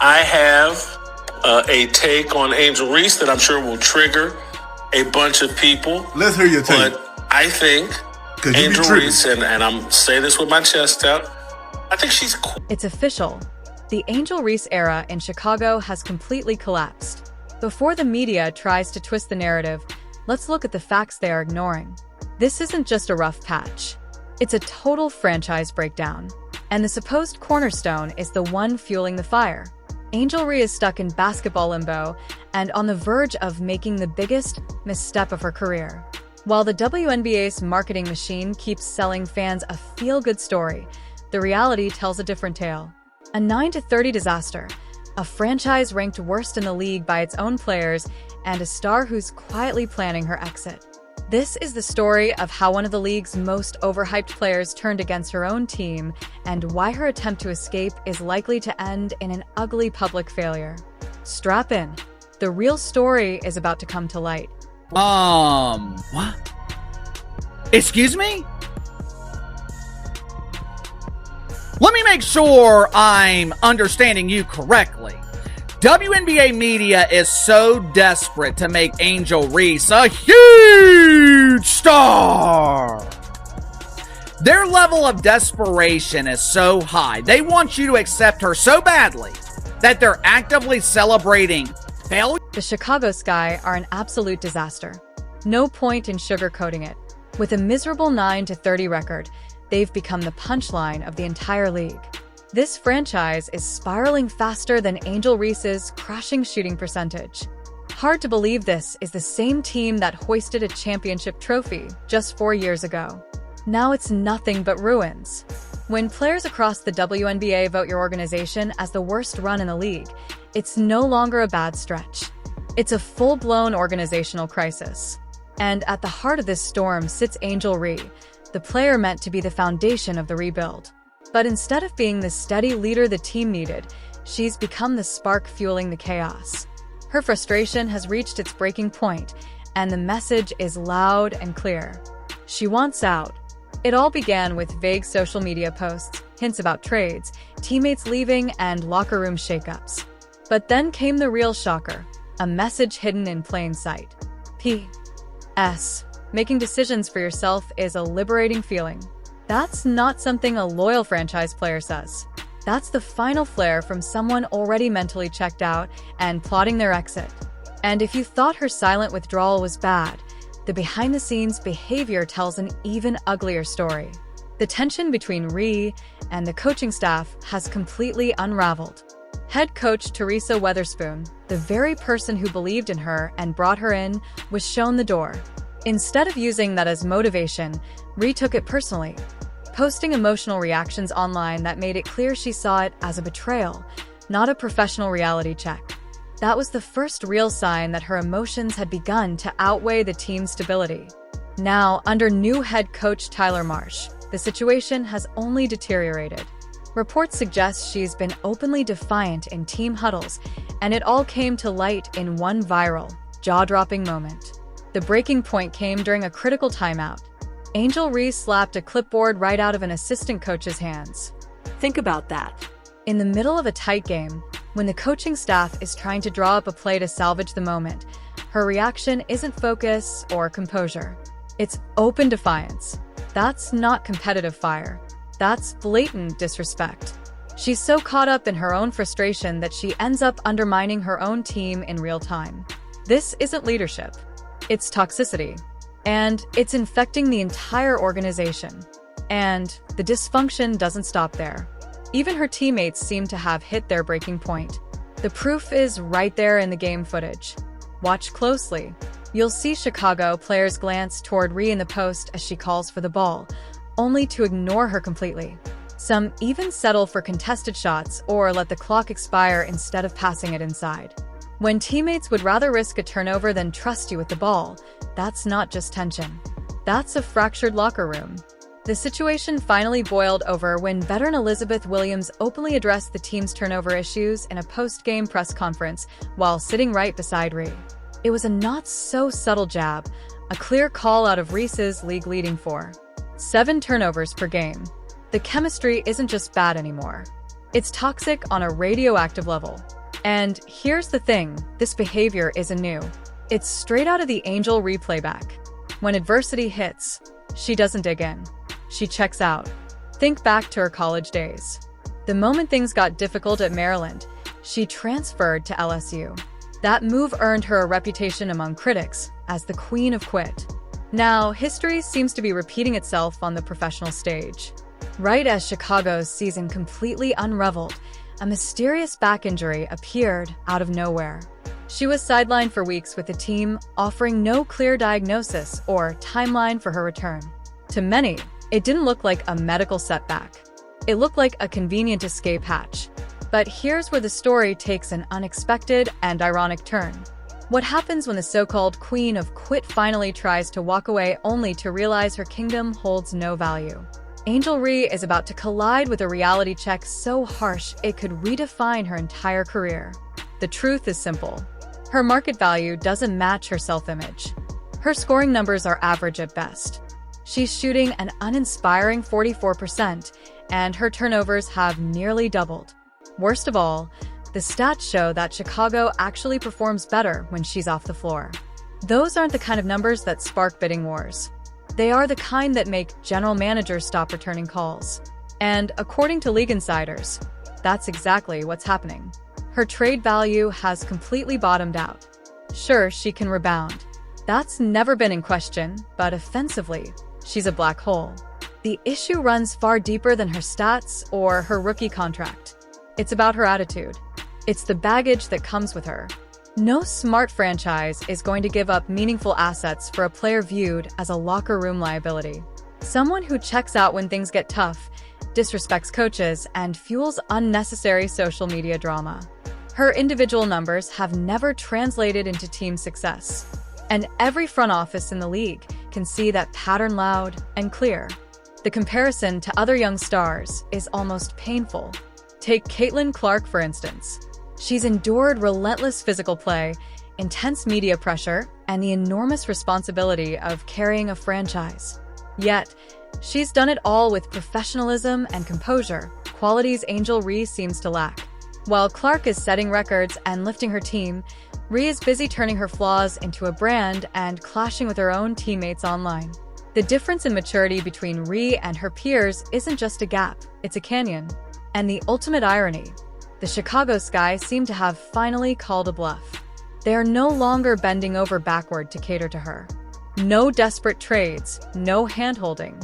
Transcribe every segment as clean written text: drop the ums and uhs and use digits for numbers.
I have a take on Angel Reese that I'm sure will trigger a bunch of people. Let's hear your take. But I think Angel Reese, and I'm saying this with my chest out, I think she's cool. It's official. The Angel Reese era in Chicago has completely collapsed. Before the media tries to twist the narrative, let's look at the facts they are ignoring. This isn't just a rough patch. It's a total franchise breakdown. And the supposed cornerstone is the one fueling the fire. Angel Reese is stuck in basketball limbo and on the verge of making the biggest misstep of her career. While the WNBA's marketing machine keeps selling fans a feel-good story, the reality tells a different tale. A 9-30 disaster, a franchise ranked worst in the league by its own players, and a star who's quietly planning her exit. This is the story of how one of the league's most overhyped players turned against her own team, and why her attempt to escape is likely to end in an ugly public failure. Strap in. The real story is about to come to light. What? Excuse me? Let me make sure I'm understanding you correctly. WNBA media is so desperate to make Angel Reese a huge star. Their level of desperation is so high. They want you to accept her so badly that they're actively celebrating failure. The Chicago Sky are an absolute disaster. No point in sugarcoating it. With a miserable 9-30 record, they've become the punchline of the entire league. This franchise is spiraling faster than Angel Reese's crashing shooting percentage. Hard to believe this is the same team that hoisted a championship trophy just 4 years ago. Now it's nothing but ruins. When players across the WNBA vote your organization as the worst run in the league, it's no longer a bad stretch. It's a full-blown organizational crisis. And at the heart of this storm sits Angel Reese, the player meant to be the foundation of the rebuild. But instead of being the steady leader the team needed, she's become the spark fueling the chaos. Her frustration has reached its breaking point, and the message is loud and clear. She wants out. It all began with vague social media posts, hints about trades, teammates leaving, and locker room shakeups. But then came the real shocker, a message hidden in plain sight. P.S. Making decisions for yourself is a liberating feeling. That's not something a loyal franchise player says. That's the final flare from someone already mentally checked out and plotting their exit. And if you thought her silent withdrawal was bad, the behind-the-scenes behavior tells an even uglier story. The tension between Reese and the coaching staff has completely unraveled. Head coach Teresa Weatherspoon, the very person who believed in her and brought her in, was shown the door. Instead of using that as motivation, Reese took it personally, posting emotional reactions online that made it clear she saw it as a betrayal, not a professional reality check. That was the first real sign that her emotions had begun to outweigh the team's stability. Now, under new head coach Tyler Marsh, the situation has only deteriorated. Reports suggest she's been openly defiant in team huddles, and it all came to light in one viral, jaw-dropping moment. The breaking point came during a critical timeout. Angel Reese slapped a clipboard right out of an assistant coach's hands. Think about that. In the middle of a tight game, when the coaching staff is trying to draw up a play to salvage the moment, her reaction isn't focus or composure. It's open defiance. That's not competitive fire. That's blatant disrespect. She's so caught up in her own frustration that she ends up undermining her own team in real time. This isn't leadership. It's toxicity. And it's infecting the entire organization. And the dysfunction doesn't stop there. Even her teammates seem to have hit their breaking point. The proof is right there in the game footage. Watch closely. You'll see Chicago players glance toward Reese in the post as she calls for the ball, only to ignore her completely. Some even settle for contested shots or let the clock expire instead of passing it inside. When teammates would rather risk a turnover than trust you with the ball, that's not just tension. That's a fractured locker room. The situation finally boiled over when veteran Elizabeth Williams openly addressed the team's turnover issues in a post-game press conference while sitting right beside Reese. It was a not-so-subtle jab, a clear call out of Reese's league-leading 7 turnovers per game. The chemistry isn't just bad anymore. It's toxic on a radioactive level. And here's the thing, this behavior isn't new. It's straight out of the Angel Reese playback. When adversity hits, she doesn't dig in. She checks out. Think back to her college days. The moment things got difficult at Maryland, she transferred to LSU. That move earned her a reputation among critics as the Queen of Quit. Now, history seems to be repeating itself on the professional stage. Right as Chicago's season completely unraveled, a mysterious back injury appeared out of nowhere. She was sidelined for weeks with the team offering no clear diagnosis or timeline for her return. To many, it didn't look like a medical setback. It looked like a convenient escape hatch. But here's where the story takes an unexpected and ironic turn. What happens when the so-called Queen of Quit finally tries to walk away only to realize her kingdom holds no value? Angel Reese is about to collide with a reality check so harsh it could redefine her entire career. The truth is simple. Her market value doesn't match her self-image. Her scoring numbers are average at best. She's shooting an uninspiring 44%, and her turnovers have nearly doubled. Worst of all, the stats show that Chicago actually performs better when she's off the floor. Those aren't the kind of numbers that spark bidding wars. They are the kind that make general managers stop returning calls. And according to league insiders, that's exactly what's happening. Her trade value has completely bottomed out. Sure, she can rebound. That's never been in question, but offensively, she's a black hole. The issue runs far deeper than her stats or her rookie contract. It's about her attitude. It's the baggage that comes with her. No smart franchise is going to give up meaningful assets for a player viewed as a locker room liability. Someone who checks out when things get tough, disrespects coaches, and fuels unnecessary social media drama. Her individual numbers have never translated into team success. And every front office in the league can see that pattern loud and clear. The comparison to other young stars is almost painful. Take Caitlin Clark, for instance. She's endured relentless physical play, intense media pressure, and the enormous responsibility of carrying a franchise. Yet, she's done it all with professionalism and composure, qualities Angel Reese seems to lack. While Clark is setting records and lifting her team, Reese is busy turning her flaws into a brand and clashing with her own teammates online. The difference in maturity between Reese and her peers isn't just a gap, it's a canyon. And the ultimate irony, the Chicago Sky seem to have finally called a bluff. They are no longer bending over backward to cater to her. No desperate trades, no hand-holding.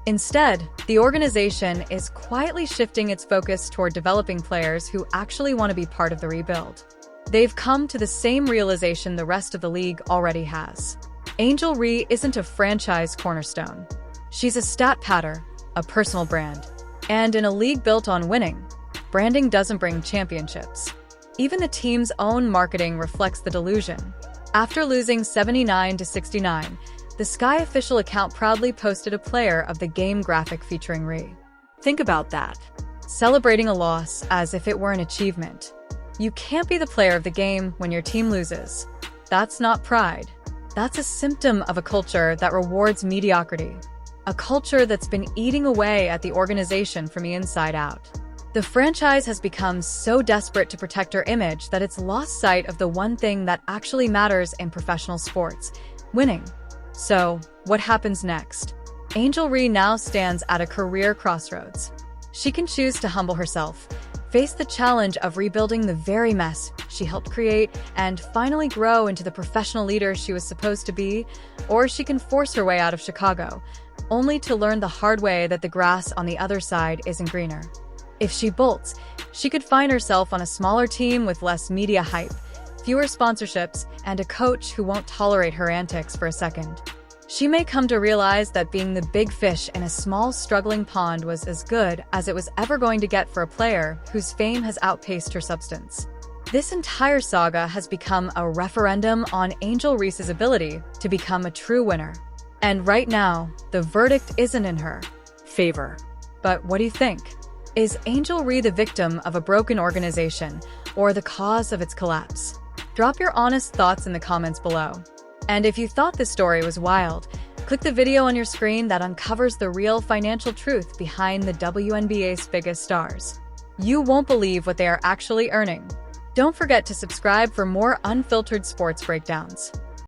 Instead, the organization is quietly shifting its focus toward developing players who actually want to be part of the rebuild. They've come to the same realization the rest of the league already has. Angel Reese isn't a franchise cornerstone. She's a stat patter, a personal brand. And in a league built on winning, branding doesn't bring championships. Even the team's own marketing reflects the delusion. After losing 79-69, the Sky official account proudly posted a player of the game graphic featuring Reese. Think about that. Celebrating a loss as if it were an achievement. You can't be the player of the game when your team loses. That's not pride. That's a symptom of a culture that rewards mediocrity. A culture that's been eating away at the organization from the inside out. The franchise has become so desperate to protect her image that it's lost sight of the one thing that actually matters in professional sports: winning. So, what happens next? Angel Reese now stands at a career crossroads. She can choose to humble herself, face the challenge of rebuilding the very mess she helped create, and finally grow into the professional leader she was supposed to be, or she can force her way out of Chicago, only to learn the hard way that the grass on the other side isn't greener. If she bolts, she could find herself on a smaller team with less media hype, fewer sponsorships, and a coach who won't tolerate her antics for a second. She may come to realize that being the big fish in a small, struggling pond was as good as it was ever going to get for a player whose fame has outpaced her substance. This entire saga has become a referendum on Angel Reese's ability to become a true winner. And right now, the verdict isn't in her favor. But what do you think? Is Angel Reese the victim of a broken organization or the cause of its collapse? Drop your honest thoughts in the comments below. And if you thought this story was wild, click the video on your screen that uncovers the real financial truth behind the WNBA's biggest stars. You won't believe what they are actually earning. Don't forget to subscribe for more unfiltered sports breakdowns.